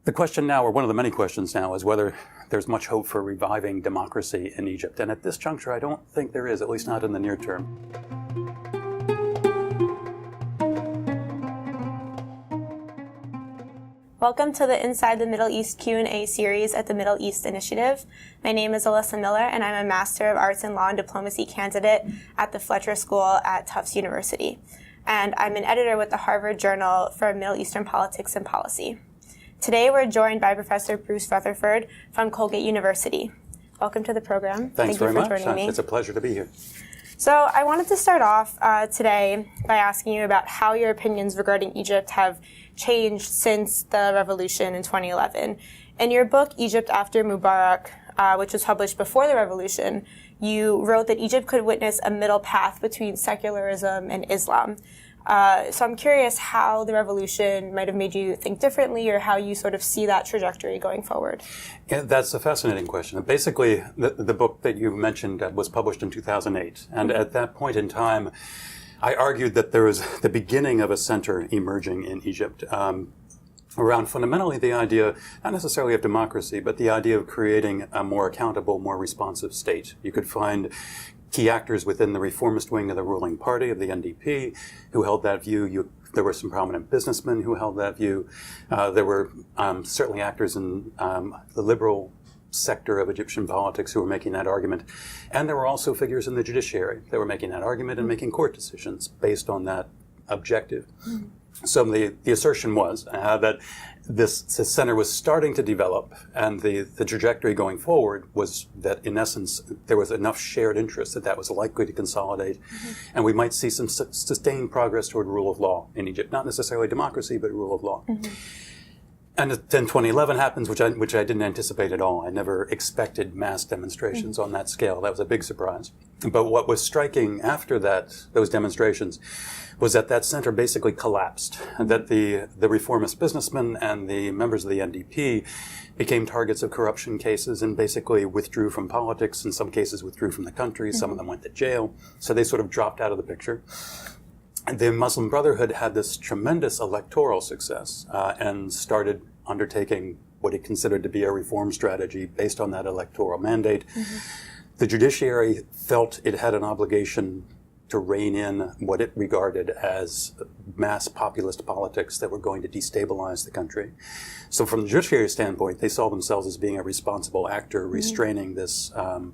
The question now, or one of the many questions now, is whether there's much hope for reviving democracy in Egypt. And at this juncture, I don't think there is, at least not in the near term. Welcome to the Inside the Middle East Q&A series at the Middle East Initiative. My name is Elissa Miller, and I'm a Master of Arts in Law and Diplomacy candidate at the Fletcher School at Tufts University. And I'm an editor with the Harvard Journal for Middle Eastern Politics and Policy. Today, we're joined by Professor Bruce Rutherford from Colgate University. Welcome to the program. Thanks very much. Joining me. It's a pleasure to be here. So I wanted to start off today by asking you about how your opinions regarding Egypt have changed since the revolution in 2011. In your book, Egypt After Mubarak, which was published before the revolution, you wrote that Egypt could witness a middle path between secularism and Islam. So I'm curious how the revolution might have made you think differently, or how you sort of see that trajectory going forward. Yeah, that's a fascinating question. Basically, the book that you mentioned was published in 2008. And at that point in time, I argued that there was the beginning of a center emerging in Egypt around fundamentally the idea, not necessarily of democracy, but the idea of creating a more accountable, more responsive state. You could find key actors within the reformist wing of the ruling party, of the NDP, who held that view. There were some prominent businessmen who held that view. There were certainly actors in the liberal sector of Egyptian politics who were making that argument. And there were also figures in the judiciary that were making that argument and making court decisions based on that objective. So the assertion was that this center was starting to develop, and the trajectory going forward was that, in essence, there was enough shared interest that was likely to consolidate, and we might see some sustained progress toward rule of law in Egypt. Not necessarily democracy, but rule of law. And then 2011 happens, which I didn't anticipate at all. I never expected mass demonstrations on that scale. That was a big surprise. But what was striking after those demonstrations, was that center basically collapsed, and that the reformist businessmen and the members of the NDP became targets of corruption cases and basically withdrew from politics. In some cases, withdrew from the country. Some of them went to jail. So they sort of dropped out of the picture. The Muslim Brotherhood had this tremendous electoral success and started undertaking what it considered to be a reform strategy based on that electoral mandate. The judiciary felt it had an obligation to rein in what it regarded as mass populist politics that were going to destabilize the country. So from the judiciary standpoint, they saw themselves as being a responsible actor, restraining this, the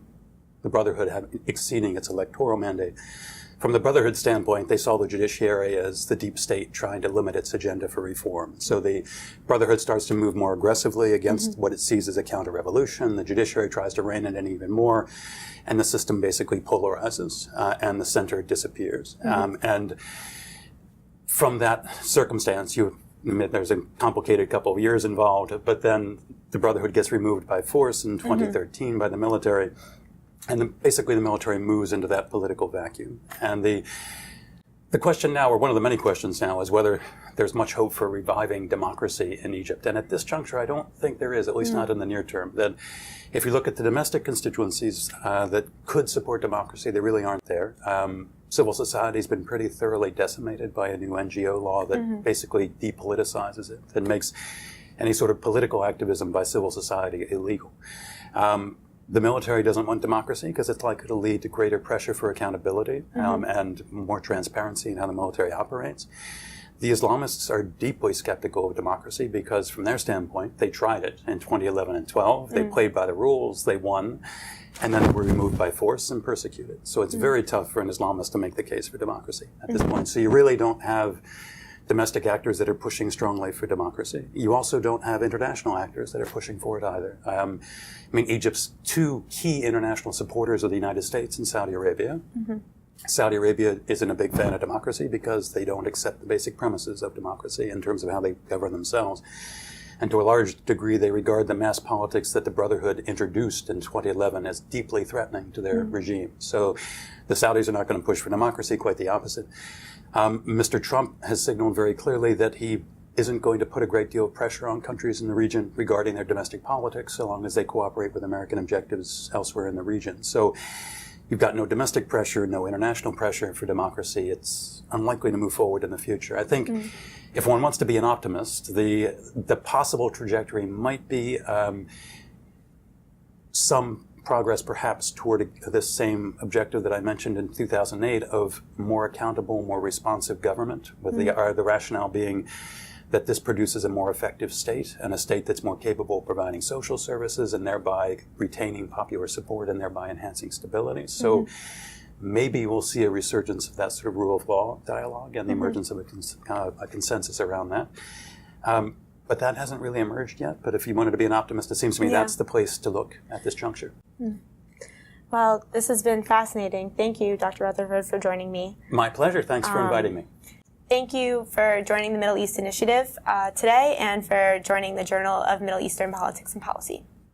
Brotherhood exceeding its electoral mandate. From the Brotherhood standpoint, they saw the judiciary as the deep state trying to limit its agenda for reform. So the Brotherhood starts to move more aggressively against what it sees as a counter-revolution. The judiciary tries to rein it in even more, and the system basically polarizes, and the center disappears. And from that circumstance, there's a complicated couple of years involved, but then the Brotherhood gets removed by force in 2013 by the military. And basically the military moves into that political vacuum. And the question now, or one of the many questions now, is whether there's much hope for reviving democracy in Egypt. And at this juncture, I don't think there is, at least not in the near term. That if you look at the domestic constituencies that could support democracy, they really aren't there. Civil society has been pretty thoroughly decimated by a new NGO law that basically depoliticizes it, that makes any sort of political activism by civil society illegal. The military doesn't want democracy because it's likely to lead to greater pressure for accountability and more transparency in how the military operates. The Islamists are deeply skeptical of democracy because, from their standpoint, they tried it in 2011 and 12. They played by the rules, they won, and then were removed by force and persecuted. So it's very tough for an Islamist to make the case for democracy at this point. So you really don't have domestic actors that are pushing strongly for democracy. You also don't have international actors that are pushing for it either. Egypt's two key international supporters are the United States and Saudi Arabia. Saudi Arabia isn't a big fan of democracy because they don't accept the basic premises of democracy in terms of how they govern themselves. And to a large degree, they regard the mass politics that the Brotherhood introduced in 2011 as deeply threatening to their regime. So the Saudis are not going to push for democracy, quite the opposite. Mr. Trump has signaled very clearly that he isn't going to put a great deal of pressure on countries in the region regarding their domestic politics, so long as they cooperate with American objectives elsewhere in the region. So you've got no domestic pressure, no international pressure for democracy. It's unlikely to move forward in the future. I think if one wants to be an optimist, the possible trajectory might be some progress perhaps toward this same objective that I mentioned in 2008 of more accountable, more responsive government, with the rationale being that this produces a more effective state, and a state that's more capable of providing social services and thereby retaining popular support and thereby enhancing stability. So maybe we'll see a resurgence of that sort of rule of law dialogue and the emergence of a consensus around that. But that hasn't really emerged yet. But if you wanted to be an optimist, it seems to me that's the place to look at this juncture. Well, this has been fascinating. Thank you, Dr. Rutherford, for joining me. My pleasure. Thanks for inviting me. Thank you for joining the Middle East Initiative today and for joining the Journal of Middle Eastern Politics and Policy.